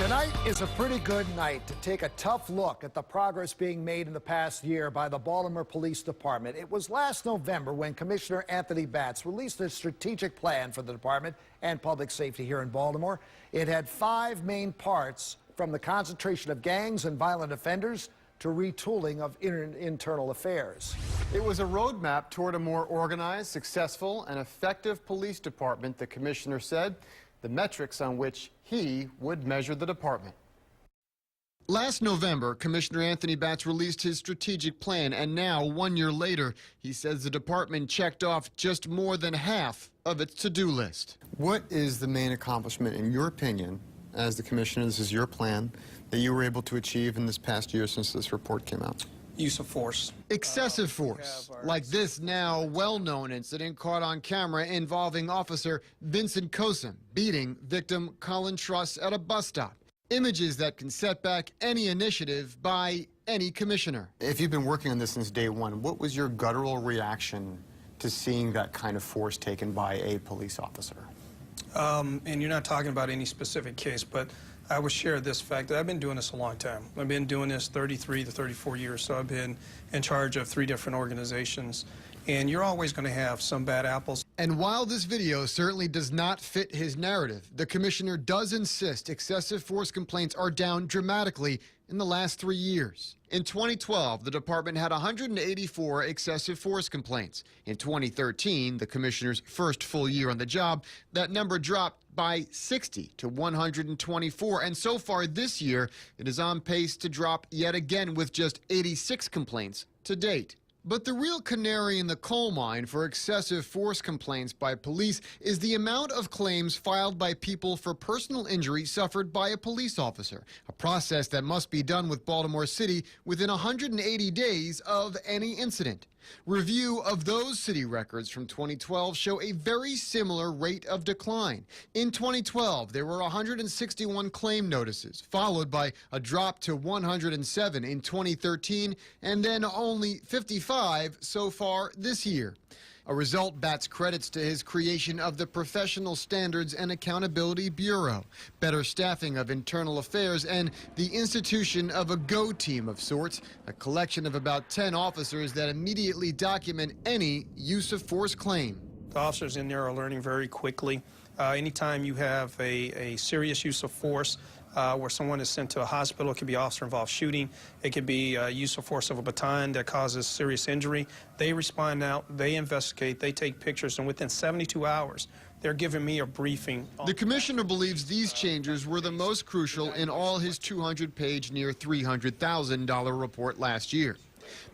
Tonight is a pretty good night to take a tough look at the progress being made in the past year by the Baltimore Police Department. It was last November when Commissioner Anthony Batts released a strategic plan for the department and public safety here in Baltimore. It had 5 main parts, from the concentration of gangs and violent offenders to retooling of internal affairs. It was a roadmap toward a more organized, successful, and effective police department, the commissioner said, the metrics on which he would measure the department. Last November, Commissioner Anthony Batts released his strategic plan, and now, 1 year later, he says the department checked off just more than half of its to-do list. What is the main accomplishment, in your opinion, as the commissioner, this is your plan, that you were able to achieve in this past year since this report came out? Use of force. Excessive force, like this now well-known incident caught on camera involving Officer Vincent Cosim beating victim Colin Truss at a bus stop. Images that can set back any initiative by any commissioner. If you've been working on this since day one, what was your guttural reaction to seeing that kind of force taken by a police officer? And you're not talking about any specific case, but I would share this fact that I've been doing this a long time. I've been doing this 33 to 34 years, so I've been in charge of 3 different organizations, and you're always going to have some bad apples. And while this video certainly does not fit his narrative, the commissioner does insist excessive force complaints are down dramatically in the last 3 years. In 2012, the department had 184 excessive force complaints. In 2013, the commissioner's first full year on the job, that number dropped by 60 to 124. And so far this year, it is on pace to drop yet again with just 86 complaints to date. But the real canary in the coal mine for excessive force complaints by police is the amount of claims filed by people for personal injury suffered by a police officer, a process that must be done with Baltimore City within 180 days of any incident. Review of those city records from 2012 show a very similar rate of decline. In 2012, there were 161 claim notices, followed by a drop to 107 in 2013, and then only 55 so far this year. A result Batts credits to his creation of the Professional Standards and Accountability Bureau, better staffing of internal affairs, and the institution of a GO team of sorts, a collection of about 10 officers that immediately document any use of force claim. The officers in there are learning very quickly. Anytime you have a serious use of force, where someone is sent to a hospital, it could be officer-involved shooting, it could be use of force of a baton that causes serious injury. They respond out, they investigate, they take pictures, and within 72 hours, they're giving me a briefing. The commissioner believes these changes were the most crucial in all his 200-page, near $300,000 report last year.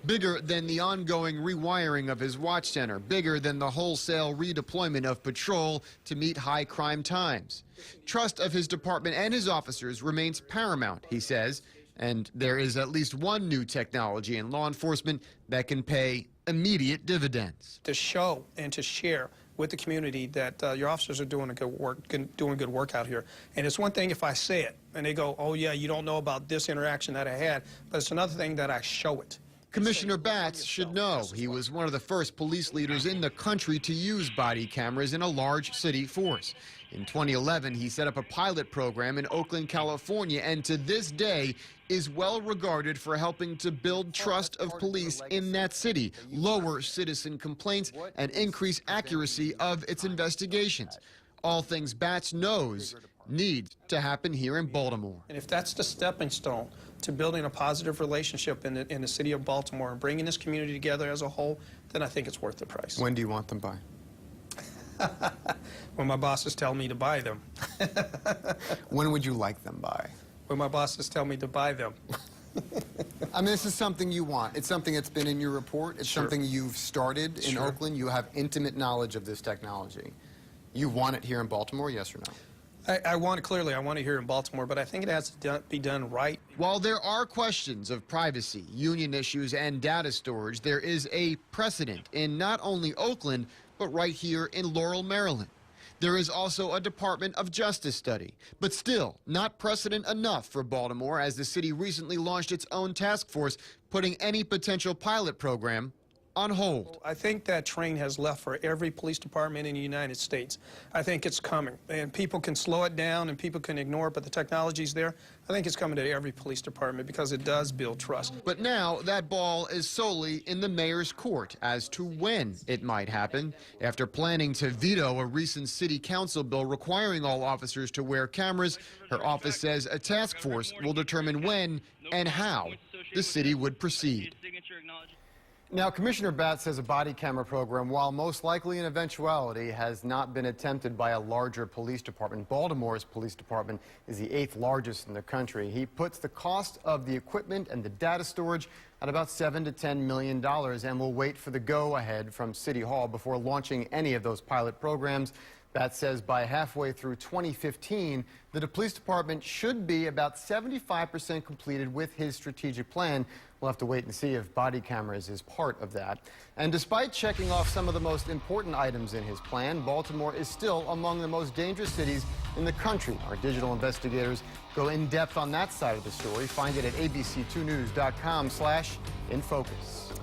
Bigger than the ongoing rewiring of his watch center, bigger than the wholesale redeployment of patrol to meet high crime times. Trust of his department and his officers remains paramount, he says, and there is at least one new technology in law enforcement that can pay immediate dividends. To show and to share with the community that your officers are doing good work out here. And it's one thing if I say it and they go, oh yeah, you don't know about this interaction that I had, but it's another thing that I show it. Commissioner Batts should know he was one of the first police leaders in the country to use body cameras in a large city force. In 2011, he set up a pilot program in Oakland, California, and to this day is well regarded for helping to build trust of police in that city, lower citizen complaints, and increase accuracy of its investigations. All things Batts knows needs to happen here in Baltimore. And if that's the stepping stone to building a positive relationship in the city of Baltimore and bringing this community together as a whole, then I think it's worth the price. When do you want them by? When my bosses tell me to buy them. When would you like them by? When my bosses tell me to buy them. I mean, this is something you want. It's something that's been in your report. It's something you've started in Oakland. You have intimate knowledge of this technology. You want it here in Baltimore, yes or no? I want it, clearly, I want it here in Baltimore, but I think it has to be done right. While there are questions of privacy, union issues, and data storage, there is a precedent in not only Oakland, but right here in Laurel, Maryland. There is also a Department of Justice study, but still not precedent enough for Baltimore, as the city recently launched its own task force, putting any potential pilot program on hold. I think that train has left for every police department in the United States. I think it's coming, and people can slow it down and people can ignore it, but the technology's there. I think it's coming to every police department because it does build trust. But now that ball is solely in the mayor's court as to when it might happen. After planning to veto a recent city council bill requiring all officers to wear cameras, her office says a task force will determine when and how the city would proceed. Now, Commissioner Batts says a body camera program, while most likely an eventuality, has not been attempted by a larger police department. Baltimore's police department is the 8th largest in the country. He puts the cost of the equipment and the data storage at about $7 to $10 million and will wait for the go-ahead from City Hall before launching any of those pilot programs. Batts says by halfway through 2015, the police department should be about 75% completed with his strategic plan. We'll have to wait and see if body cameras is part of that. And despite checking off some of the most important items in his plan, Baltimore is still among the most dangerous cities in the country. Our digital investigators go in depth on that side of the story. Find it at abc2news.com/infocus.